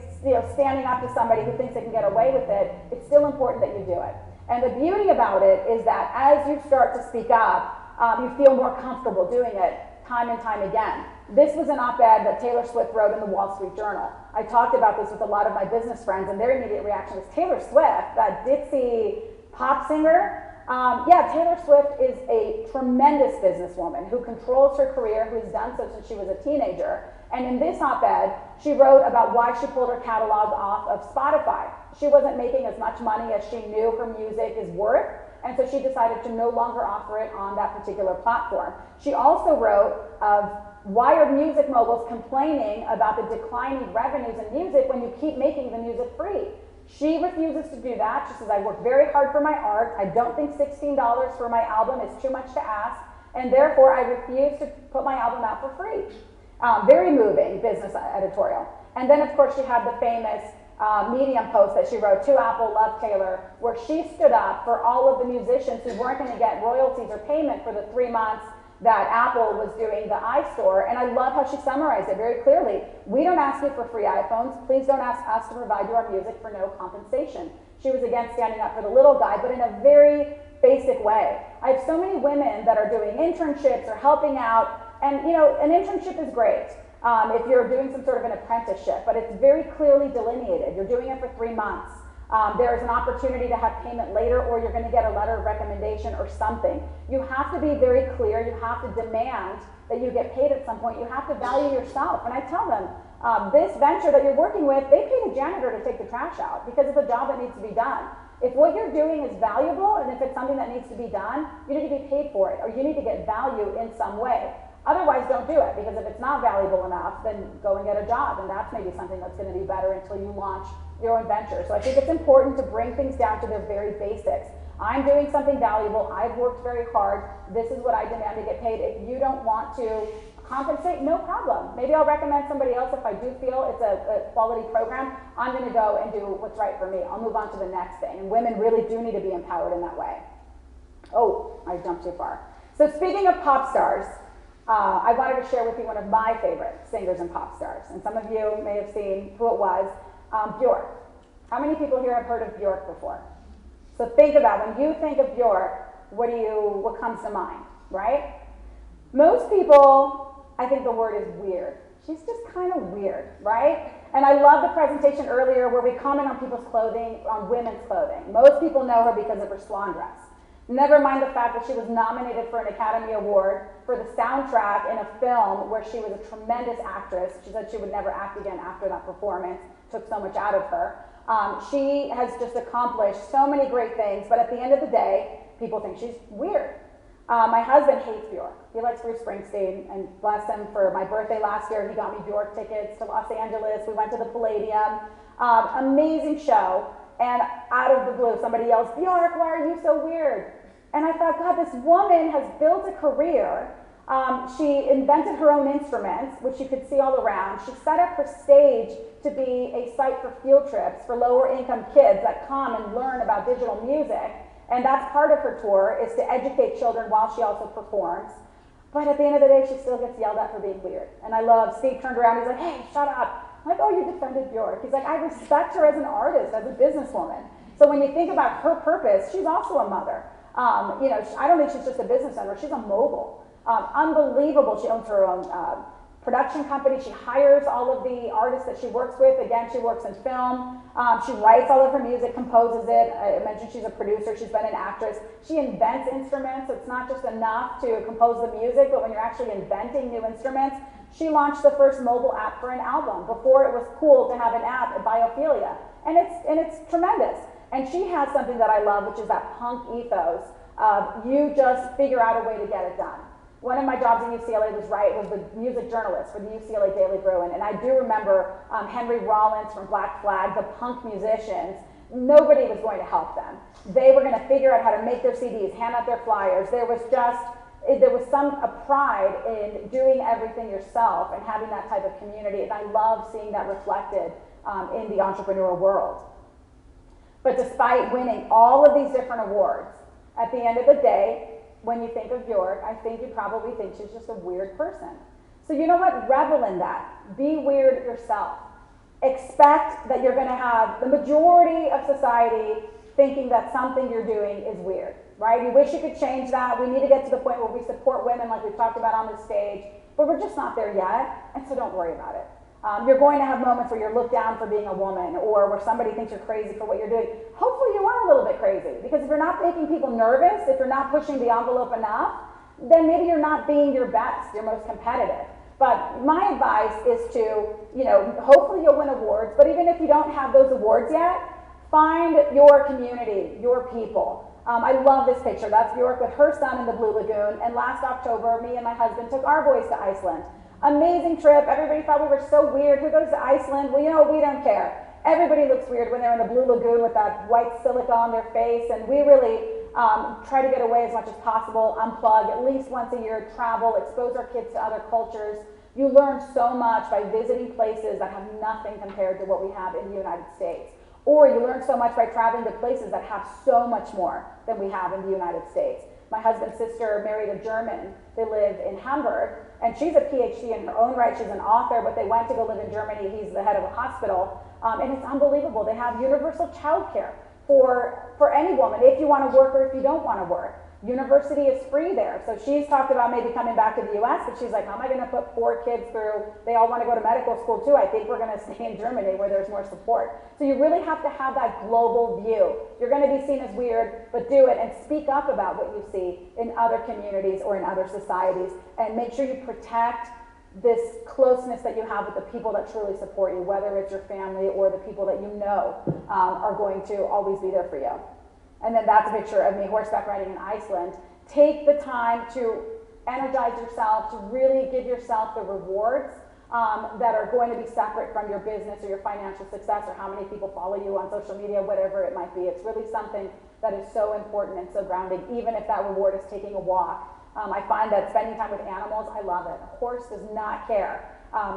standing up to somebody who thinks they can get away with it, it's still important that you do it. And the beauty about it is that as you start to speak up, you feel more comfortable doing it time and time again. This was an op-ed that Taylor Swift wrote in the Wall Street Journal. I talked about this with a lot of my business friends, and their immediate reaction was, Taylor Swift, that ditzy pop singer? Yeah, Taylor Swift is a tremendous businesswoman who controls her career, who has done so since she was a teenager. And in this op-ed, she wrote about why she pulled her catalog off of Spotify. She wasn't making as much money as she knew her music is worth, and so she decided to no longer offer it on that particular platform. She also wrote of why are music moguls complaining about the declining revenues in music when you keep making the music free? She refuses to do that. She says, I work very hard for my art. I don't think $16 for my album is too much to ask, and therefore I refuse to put my album out for free. Very moving business editorial. And then, of course, she had the famous Medium post that she wrote, To Apple, Love Taylor, where she stood up for all of the musicians who weren't going to get royalties or payment for the 3 months that Apple was doing the iStore. And I love how she summarized it very clearly. We don't ask you for free iPhones. Please don't ask us to provide you our music for no compensation. She was, again, standing up for the little guy, but in a very basic way. I have so many women that are doing internships or helping out. And, an internship is great if you're doing some sort of an apprenticeship, but it's very clearly delineated. You're doing it for 3 months. There's an opportunity to have payment later, or you're going to get a letter of recommendation or something. You have to be very clear. You have to demand that you get paid at some point. You have to value yourself. And I tell them, this venture that you're working with, they paid a janitor to take the trash out because it's a job that needs to be done. If what you're doing is valuable, and if it's something that needs to be done, you need to be paid for it, or you need to get value in some way. Otherwise, don't do it, because if it's not valuable enough, then go and get a job, and that's maybe something that's going to be better until you launch your own venture. So I think it's important to bring things down to their very basics. I'm doing something valuable. I've worked very hard. This is what I demand to get paid. If you don't want to compensate, no problem. Maybe I'll recommend somebody else if I do feel it's a quality program. I'm going to go and do what's right for me. I'll move on to the next thing. And women really do need to be empowered in that way. Oh, I jumped too far. So speaking of pop stars, I wanted to share with you one of my favorite singers and pop stars. And some of you may have seen who it was, Bjork. How many people here have heard of Bjork before? So think about, when you think of Bjork, what comes to mind, right? Most people, I think the word is weird. She's just kind of weird, right? And I love the presentation earlier where we comment on people's clothing, on women's clothing. Most people know her because of her swan dress. Never mind the fact that she was nominated for an Academy Award for the soundtrack in a film where she was a tremendous actress. She said she would never act again after that performance. Took so much out of her. She has just accomplished so many great things, but at the end of the day, people think she's weird. My husband hates Bjork. He likes Bruce Springsteen, and bless him, for my birthday last year, he got me Bjork tickets to Los Angeles. We went to the Palladium. Amazing show, and out of the blue, somebody yells, "Bjork, why are you so weird?" And I thought, God, this woman has built a career. She invented her own instruments, which you could see all around. She set up her stage to be a site for field trips for lower income kids that come and learn about digital music. And that's part of her tour, is to educate children while she also performs. But at the end of the day, she still gets yelled at for being weird. And I love, Steve turned around, he's like, "Hey, shut up." I'm like, "Oh, you defended Bjork." He's like, "I respect her as an artist, as a businesswoman." So when you think about her purpose, she's also a mother. You know, I don't think she's just a business owner, she's a mogul. Unbelievable. She owns her own production company. She hires all of the artists that she works with. Again, she works in film. She writes all of her music, composes it. I mentioned she's a producer. She's been an actress. She invents instruments. So it's not just enough to compose the music, but when you're actually inventing new instruments. She launched the first mobile app for an album. Before it was cool to have an app, Biophilia. And it's tremendous. And she has something that I love, which is that punk ethos of you just figure out a way to get it done. One of my jobs in UCLA was the music journalist for the UCLA Daily Bruin, and I do remember Henry Rollins from Black Flag, the punk musicians. Nobody was going to help them. They were going to figure out how to make their CDs, hand out their flyers. There was a pride in doing everything yourself and having that type of community, and I love seeing that reflected in the entrepreneurial world. But despite winning all of these different awards, at the end of the day, when you think of Bjork, I think you probably think she's just a weird person. So you know what? Revel in that. Be weird yourself. Expect that you're going to have the majority of society thinking that something you're doing is weird, right? You wish you could change that. We need to get to the point where we support women like we've talked about on this stage, but we're just not there yet, and so don't worry about it. You're going to have moments where you're looked down for being a woman, or where somebody thinks you're crazy for what you're doing. Hopefully you are a little bit crazy, because if you're not making people nervous, if you're not pushing the envelope enough, then maybe you're not being your best, your most competitive. But my advice is to, hopefully you'll win awards, but even if you don't have those awards yet, find your community, your people. I love this picture. That's Bjork with her son in the Blue Lagoon, and last October, me and my husband took our boys to Iceland. Amazing trip. Everybody thought we were so weird. Who goes to Iceland? Well, we don't care. Everybody looks weird when they're in the Blue Lagoon with that white silica on their face, and we really try to get away as much as possible, unplug at least once a year, travel, expose our kids to other cultures. You learn so much by visiting places that have nothing compared to what we have in the United States. Or you learn so much by traveling to places that have so much more than we have in the United States. My husband's sister married a German. They live in Hamburg, and she's a PhD in her own right. She's an author, but they went to go live in Germany. He's the head of a hospital, and it's unbelievable. They have universal childcare for any woman, if you want to work or if you don't want to work. University is free there. So she's talked about maybe coming back to the US, but she's like, how am I going to put 4 kids through? They all want to go to medical school too. I think we're going to stay in Germany where there's more support. So you really have to have that global view. You're going to be seen as weird, but do it and speak up about what you see in other communities or in other societies, and make sure you protect this closeness that you have with the people that truly support you, whether it's your family or the people that you know are going to always be there for you. And then that's a picture of me horseback riding in Iceland. Take the time to energize yourself, to really give yourself the rewards that are going to be separate from your business or your financial success or how many people follow you on social media, whatever it might be. It's really something that is so important and so grounding, even if that reward is taking a walk. I find that spending time with animals, I love it. A horse does not care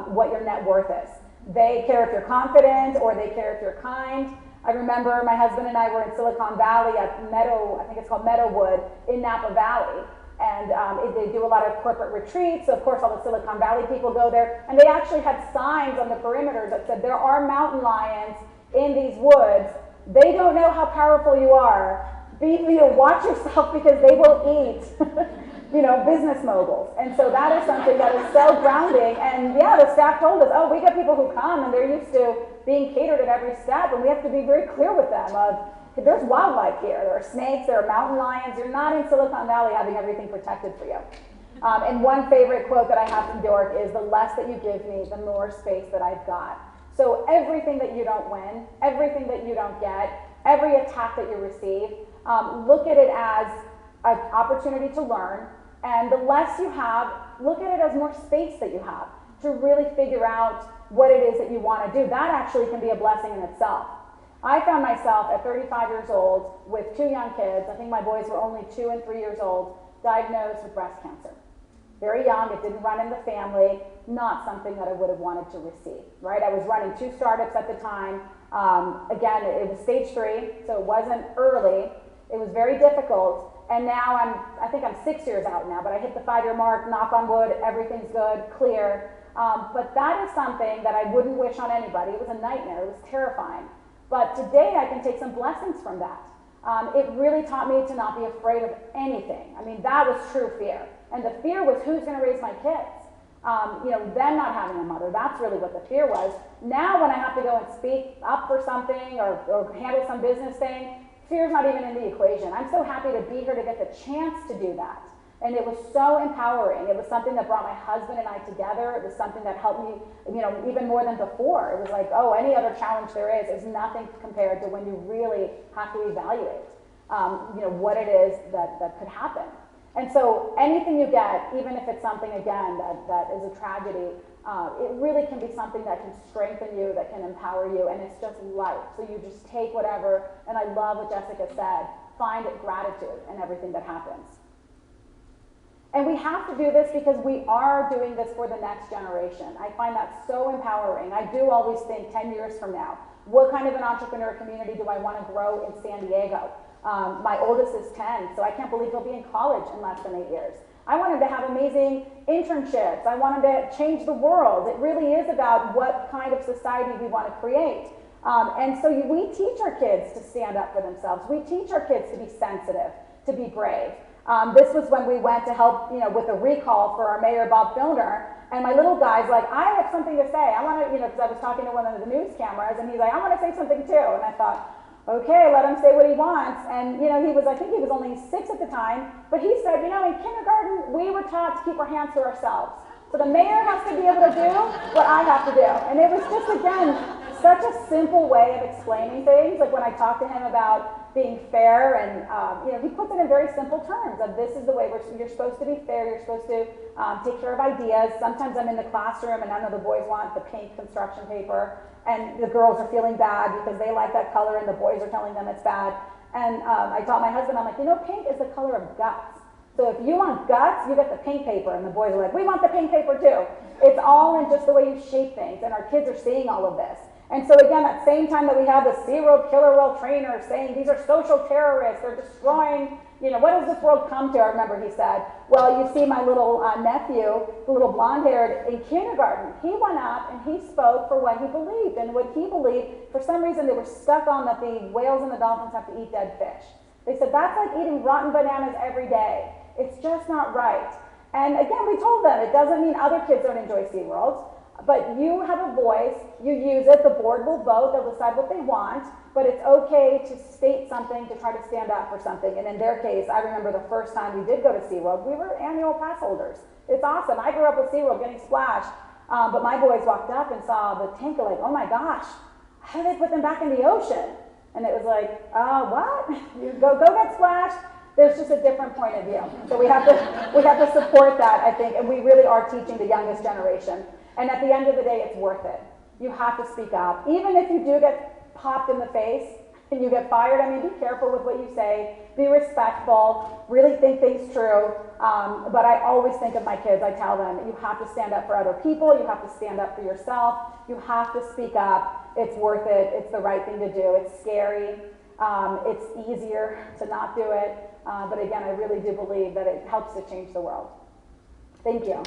what your net worth is. They care if you're confident, or they care if you're kind. I remember my husband and I were in Silicon Valley at I think it's called Meadowwood in Napa Valley, And they do a lot of corporate retreats, so of course all the Silicon Valley people go there, and they actually had signs on the perimeter that said, there are mountain lions in these woods. They don't know how powerful you are. Watch yourself because they will eat, business moguls. And so that is something that is so grounding. And yeah, the staff told us, oh, we get people who come and they're used to being catered at every step, and we have to be very clear with them of, there's wildlife here. There are snakes, there are mountain lions. You're not in Silicon Valley having everything protected for you. And one favorite quote that I have from Dork is, the less that you give me, the more space that I've got. So everything that you don't win, everything that you don't get, every attack that you receive, look at it as an opportunity to learn. And the less you have, look at it as more space that you have to really figure out what it is that you want to do. That actually can be a blessing in itself. I found myself at 35 years old with 2 young kids. I think my boys were only 2 and 3 years old, diagnosed with breast cancer. Very young, it didn't run in the family, not something that I would have wanted to receive, right? I was running 2 startups at the time. Again, it was stage 3, so it wasn't early. It was very difficult. And now I think I'm 6 years out now, but I hit the 5-year mark, knock on wood, everything's good, clear. But that is something that I wouldn't wish on anybody. It was a nightmare, it was terrifying. But today I can take some blessings from that. It really taught me to not be afraid of anything. I mean, that was true fear. And the fear was, who's going to raise my kids? Them not having a mother, that's really what the fear was. Now when I have to go and speak up for something or handle some business thing, fear's not even in the equation. I'm so happy to be here to get the chance to do that. And it was so empowering. It was something that brought my husband and I together. It was something that helped me, even more than before. It was like, oh, any other challenge there is nothing compared to when you really have to evaluate, what it is that could happen. And so anything you get, even if it's something, again, that is a tragedy, it really can be something that can strengthen you, that can empower you, and it's just life. So you just take whatever, and I love what Jessica said, find gratitude in everything that happens. And we have to do this because we are doing this for the next generation. I find that so empowering. I do always think 10 years from now, what kind of an entrepreneur community do I want to grow in San Diego? My oldest is 10, so I can't believe he'll be in college in less than 8 years. I want him to have amazing internships. I want him to change the world. It really is about what kind of society we want to create. And so we teach our kids to stand up for themselves. We teach our kids to be sensitive, to be brave. This was when we went to help, with a recall for our mayor, Bob Filner, and my little guy's like, I have something to say. I want to, because I was talking to one of the news cameras, and he's like, I want to say something too. And I thought, okay, let him say what he wants. And, I think he was only 6 at the time, but he said, in kindergarten, we were taught to keep our hands to ourselves. So the mayor has to be able to do what I have to do. And it was just, again, such a simple way of explaining things. Like when I talked to him about being fair, and he puts it in very simple terms of, this is the way you're supposed to be fair, you're supposed to take care of ideas. Sometimes I'm in the classroom and I know the boys want the pink construction paper, and the girls are feeling bad because they like that color and the boys are telling them it's bad. And I taught my husband, I'm like, pink is the color of guts. So if you want guts, you get the pink paper. And the boys are like, we want the pink paper too. It's all in just the way you shape things, and our kids are seeing all of this. And so again, that same time that we have the serial killer world trainer saying these are social terrorists, they're destroying, what does this world come to? I remember he said, well, you see my little nephew, the little blonde-haired, in kindergarten, he went up and he spoke for what he believed. And what he believed, for some reason they were stuck on that the whales and the dolphins have to eat dead fish. They said, that's like eating rotten bananas every day. It's just not right. And again, we told them, it doesn't mean other kids don't enjoy SeaWorld. But you have a voice, you use it, the board will vote, they'll decide what they want, but it's okay to state something, to try to stand up for something. And in their case, I remember the first time we did go to SeaWorld, we were annual pass holders. It's awesome. I grew up with SeaWorld getting splashed, but my boys walked up and saw the tank, like, oh my gosh, how do they put them back in the ocean? And it was like, what? You go get splashed. There's just a different point of view. So we have to support that, I think, and we really are teaching the youngest generation. And at the end of the day, it's worth it. You have to speak up. Even if you do get popped in the face and you get fired, be careful with what you say, be respectful, really think things through. But I always think of my kids, I tell them, you have to stand up for other people, you have to stand up for yourself, you have to speak up. It's worth it, it's the right thing to do, it's scary. it's easier to not do it. But again, I really do believe that it helps to change the world. Thank you.